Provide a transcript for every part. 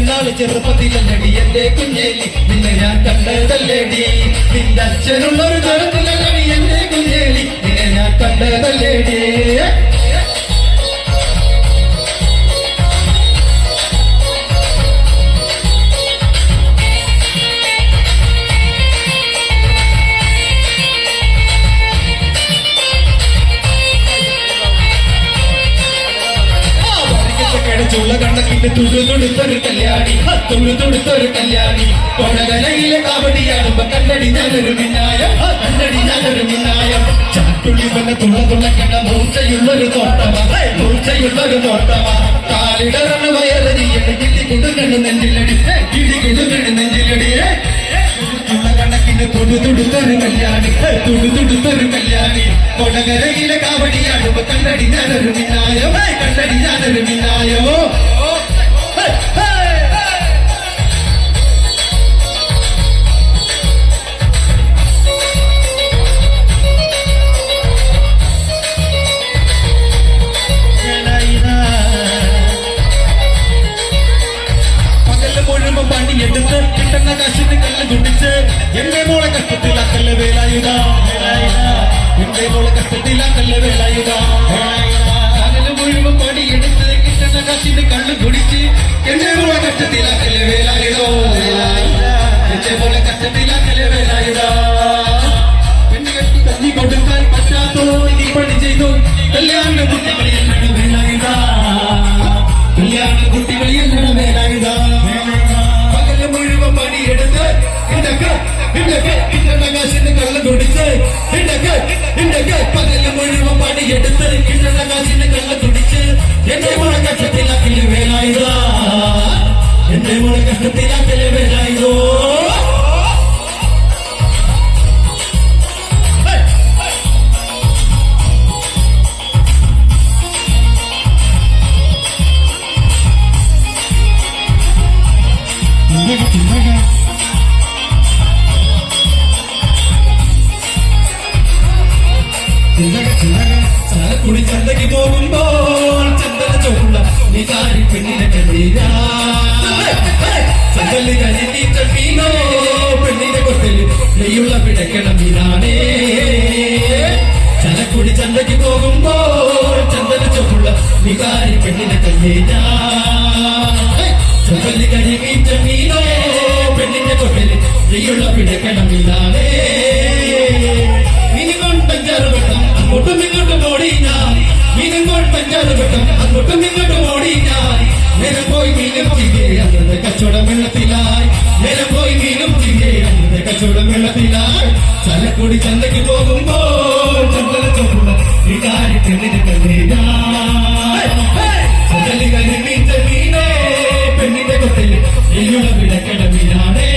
നാള് ചെറുപ്പത്തിലല്ലടി എന്റെ കുഞ്ഞേലി നിന്നെ ഞാൻ കണ്ടതല്ലേടി നിന്റെ അച്ഛനുള്ളൊരു തരത്തിലല്ലടി എന്റെ കുഞ്ഞേലി നിന്നെ ഞാൻ കണ്ടതല്ലേടി ചുള്ള കണ്ണക്കിന്റെ തുടുതുടുത്തൊരു കല്യാണി തുടുതുടുത്തൊരു കല്യാണി കൊടകലയിലെ കാവടിയാടുമ്പോ കണ്ണടി ഞാനൊരു മിന്നായം കണ്ണടി ഞാനൊരു മിന്നായം ചാട്ടുള്ളി വന്ന തുള്ളതുള്ളക്കണ്ട മൂർച്ചയുള്ളൊരു തോട്ടമാ മൂർച്ചയുള്ളൊരു തോട്ടമാ കാലിടറണ വയറിയടി കിട്ടി കൊടുക്കണ്ട നെഞ്ചിലടി കിടി കൊടുക്കണ്ട നെഞ്ചിലടി ചുള്ള കണ്ണക്കിന്റെ തുടുതുടുത്തൊരു കല്യാണി തുടുതുടുത്തൊരു കല്യാണി കൊടകരയിലെ കാവടിയാടുമ്പോ കണ്ണടി ഞാനൊരു മിന്നായം കണ്ണടി ഞാനൊരു മിന്നായമോ പണിയെടുത്ത് കിട്ടുന്ന കാശിന് കല്ല് കുടിച്ച് എന്റെ മോളെ കഷ്ടത്തിലാക്കല്ല വേലായുധ എന്റെ മോളെ കഷ്ടത്തിലാക്കല്ല വേലായുധ പകല് മുഴുവൻ പണിയെടുത്ത് കിട്ടുന്ന കാശിന് കല്ല് കുടിച്ച് എന്റെ മോളെ കഷ്ടത്തിലാക്കല്ല വേലായുധോ എന്റെ മോളെ കഷ്ടത്തിലാക്കല്ല വേലായുധ പെണ്ണ് കെട്ടി കഞ്ഞി കൊടുക്കാൻ പറ്റാത്തോ ഇനി പണി ചെയ്തു കല്യാണ കുട്ടികളെ എന്നാണ് വേലായുധ കല്യാണ കുട്ടികളെ എന്നാണ് വേലായുധ മുഴുവൻ പണിയെടുത്ത് കിണ്ണകാശിന് കള്ളം കുടിച്ച് പകല് മുഴുവൻ പണിയെടുത്ത് കിണ്ണകാശിന് കള്ളം കുടിച്ച് എന്റെ മോളെ കഷ്ടത്തിലാക്കല് വേലായുധോ എന്റെ മോളെ കഷ്ടത്തിലാക്കല് വേലായുധോ ചാലക്കുടി ചന്തയ്ക്ക് പോകുമ്പോൾ ചന്ദന ചോപ്പുള്ള നികാരി പെണ്ണിനെ കണ്ടീരാ ചന്തല് കരിഞ്ഞീറ്റ മീനോ പെണ്ണിനെ കൊട്ടല് നെയ്യുള്ള പിടയ്ക്കണം മീനാണേ ചാലക്കുടി ചന്തയ്ക്ക് പോകുമ്പോൾ ചന്ദന ചോപ്പുള്ള നികാരി പെണ്ണിനെ കണ്ടീരാ ചന്തല് കരിഞ്ഞീറ്റ മീനോ പെണ്ണിനെ കൊട്ടല് നെയ്യുള്ള പിടയ്ക്കണം മീനാണേ അങ്ങോട്ടും ഇങ്ങോട്ടും ഓടി ഞാൻ മീനും പഞ്ചാറ് വെട്ടം അങ്ങോട്ടും ഇങ്ങോട്ടും ഓടി ഞാൻ നേരം പോയി മീനും തിരികെ അന്നത്തെ കച്ചവടം വെള്ളത്തിലായി നേരം പോയി മീനും തിരികെ അന്നത്തെ കച്ചവടം വെള്ളത്തിലായി ചാലക്കുടി ചന്തയ്ക്ക് പോകുമ്പോൾ ചന്തല ചോപ്പുള്ള ഈ കാര്യത്തിന് കണ്ടീരാ ചന്തല് കരിമീറ്റ മീനേ പെണ്ണിന്റെ കൊട്ടല് എയ്യുള്ള വിടക്കട മീനാണേ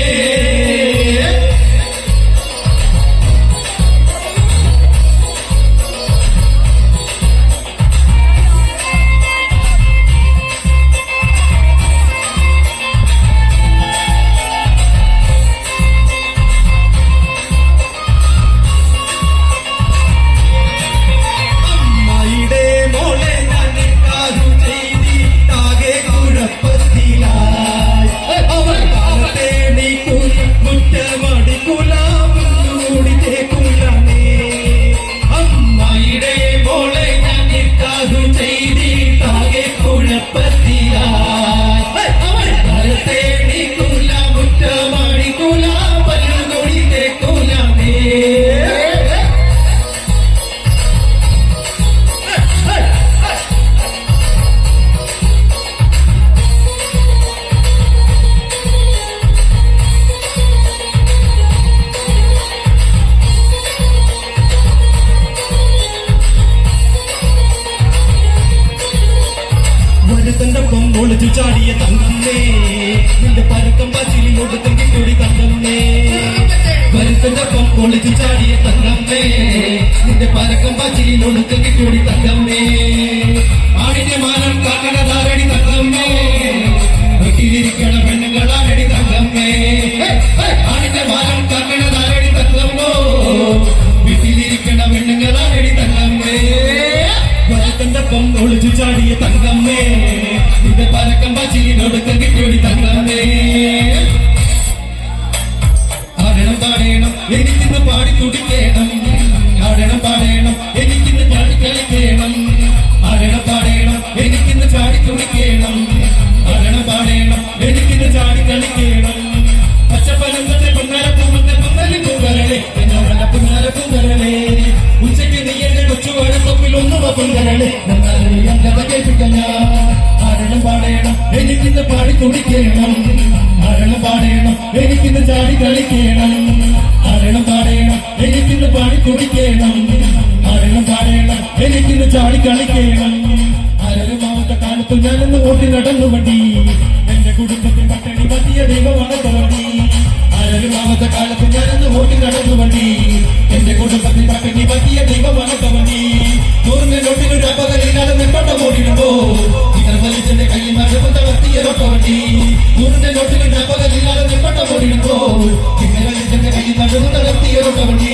ഒളിച്ചു ചാടിയ തങ്കമ്മേ നിന്റെ പരക്കം പച്ചിലിയോട് തെങ്കിക്കൂടി തങ്കമ്മേ വരുത്തന്റെ ഒപ്പം ഒളിച്ചു ചാടിയ തങ്കമ്മേ നിന്റെ പരക്കം പച്ചിലിയോട് തെങ്കിക്കൂടി തങ്കമ്മേ ആടിന്റെ മാനം കാക്കണതാരടി തങ്കമ്മേ വീട്ടിലിരിക്കണ പെണ്ണുങ്ങളാരടി തങ്കമ്മേ ആടിന്റെ മാനം കാക്കണതാരടി തങ്കമ്മോ വീട്ടിലിരിക്കണ പെണ്ണുങ്ങളാരടി തങ്കമ്മേ വരുത്തന്റെ ഒപ്പം ഒളിച്ചു ചാടിയ തങ്കമ്മേ നിന്റെ പരക്കം ചിരിനൊടുക്കം കിട്ടിയൊടി തങ്ങാമേ ആടണം പാടേണം എനിക്കിന്ന് പാടി തുടിക്കേണം ആടണം പാടേണം എനിക്കിന്ന് പാടി കളിക്കേണം ആടണം പാടേണം എനിക്കിന്ന് ചാടി തുടിക്കേണം ആടണം പാടേണം എനിക്കിന്ന് ചാടി കളിക്കേണം പച്ചപ്പനന്തത്തെ പൊന്നാരപ്പൂമത്തെ പൊന്നലി പൂങ്കരളെ എന്നോടല്ല പൊന്നാരപ്പൂങ്കരളെ ഉച്ചയ്ക്ക് നീ എന്റെ കൊച്ചുവാഴ തൊപ്പിൽ ഒന്നുവ പൊങ്കരളെ കഥ കേൾപ്പിക്കാൻ ആടണം പാടേണം എനിക്കിന്ന് പാടി തുടിക്കേണം ആടണം പാടേണം എനിക്കിന്ന് ചാടി കളിക്കണം ആടണം പാടേണം എനിക്കിന്ന് പാടി തുടിക്കണം ആടണം പാടേണം എനിക്കിന്ന് ചാടി കളിക്കണം ആരമാവത്തെ കാലത്ത് ഞാനൊന്ന് ഓട്ടി നടന്നു വണ്ടി എന്റെ കുടുംബത്തിൽ പട്ടണി പറ്റിയ ദൈവമാണ് തോന്നി ആരമാവത്തെ കാലത്ത് ഞാനൊന്ന് ഓട്ടി നടന്നു വണ്ടി എന്റെ കുടുംബത്തിൽ പട്ടണി പറ്റിയ ദൈവമാണ് തോന്നി നൂറിന്റെ നോട്ടിനൊരു അപകടയിലാണ് നെൽപ്പട്ട ഓടിടുമ്പോ ഇതർ വലിച്ചെന്റെ കയ്യിൽ മഴപ്പുത്ത വർത്തിയ റൊട്ടവണ്ടി നൂറിന്റെ നോട്ടിനൊരു അപകടയിലാണ് നെൽപ്പട്ട ഓടിടുമ്പോ ഇതർ വലിച്ചെന്റെ കയ്യിൽ മഴപ്പുത്ത വർത്തിയ റൊട്ടവണ്ടി